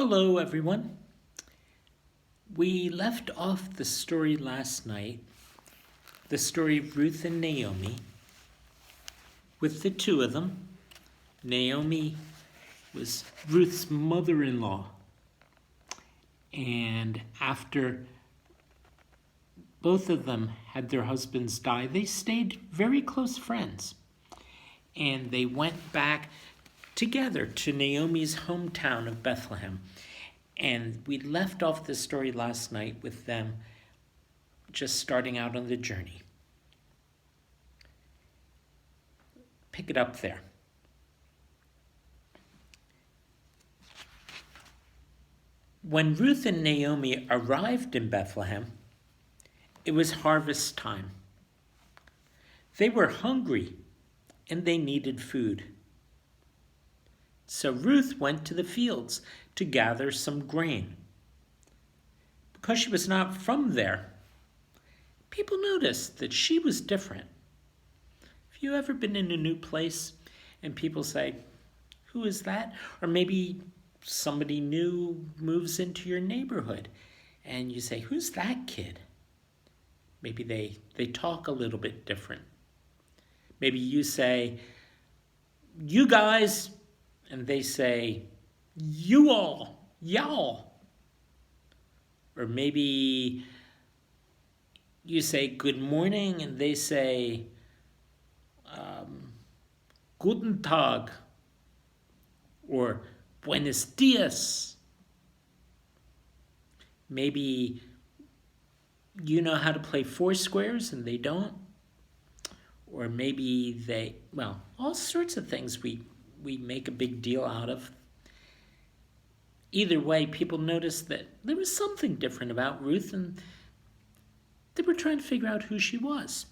Hello, everyone. We left off the story last night, the story of Ruth and Naomi, with the two of them. Naomi was Ruth's mother-in-law, and after both of them had their husbands die, they stayed very close friends, and they went back together to Naomi's hometown of Bethlehem. And we left off the story last night with them just starting out on the journey. Pick it up there. When Ruth and Naomi arrived in Bethlehem, it was harvest time. They were hungry and they needed food. So Ruth went to the fields to gather some grain. Because she was not from there, people noticed that she was different. Have you ever been in a new place and people say, "Who is that?" Or maybe somebody new moves into your neighborhood and you say, "Who's that kid?" Maybe they talk a little bit different. Maybe you say, "You guys," and they say, "You all, y'all." Or maybe you say good morning and they say Guten Tag or Buenos Dias. Maybe you know how to play four squares and they don't. Or maybe all sorts of things we make a big deal out of. Either way, people noticed that there was something different about Ruth and they were trying to figure out who she was.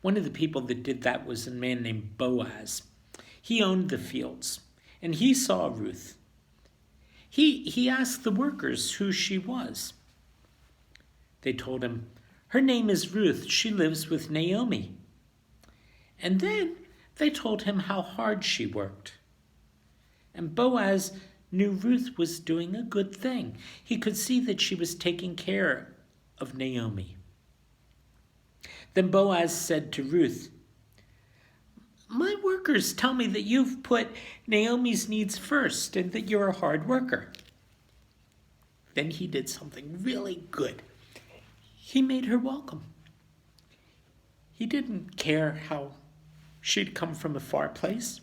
One of the people that did that was a man named Boaz. He owned the fields and he saw Ruth. He asked the workers who she was. They told him, "Her name is Ruth. She lives with Naomi." And then they told him how hard she worked. And Boaz knew Ruth was doing a good thing. He could see that she was taking care of Naomi. Then Boaz said to Ruth, "My workers tell me that you've put Naomi's needs first and that you're a hard worker." Then he did something really good. He made her welcome. He didn't care how she'd come from a far place.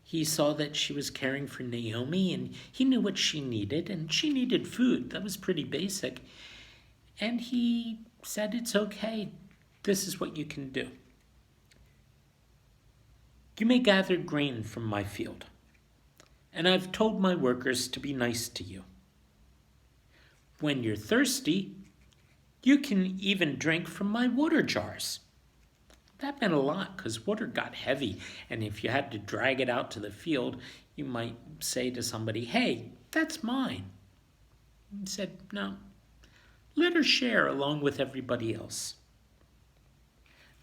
He saw that she was caring for Naomi and he knew what she needed, and she needed food. That was pretty basic. And he said, "It's okay. This is what you can do. You may gather grain from my field, and I've told my workers to be nice to you. When you're thirsty, you can even drink from my water jars." That meant a lot because water got heavy, and if you had to drag it out to the field, you might say to somebody, "Hey, that's mine." He said, "No, let her share along with everybody else."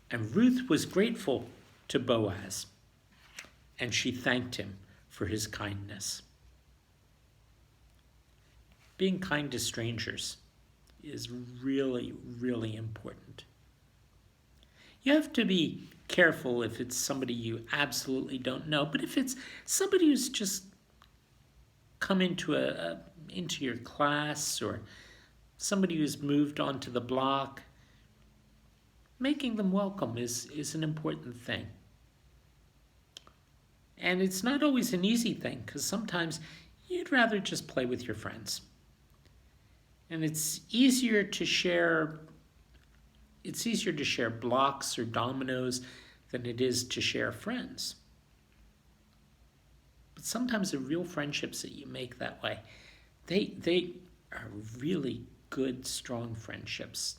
And Ruth was grateful to Boaz, and she thanked him for his kindness. Being kind to strangers is really, really important. You have to be careful if it's somebody you absolutely don't know, but if it's somebody who's just come into your class or somebody who's moved onto the block, making them welcome is an important thing. And it's not always an easy thing because sometimes you'd rather just play with your friends. And it's easier to share blocks or dominoes than it is to share friends. But sometimes the real friendships that you make that way, they are really good, strong friendships.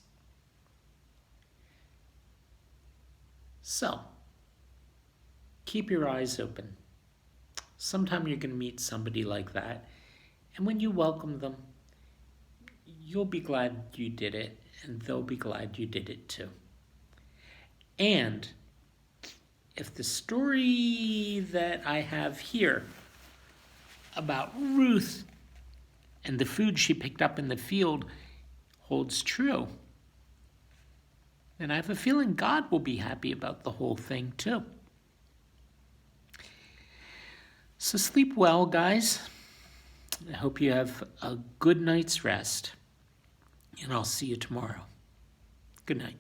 So, keep your eyes open. Sometime you're going to meet somebody like that, and when you welcome them, you'll be glad you did it, and they'll be glad you did it too. And if the story that I have here about Ruth and the food she picked up in the field holds true, then I have a feeling God will be happy about the whole thing too. So sleep well, guys. I hope you have a good night's rest, and I'll see you tomorrow. Good night.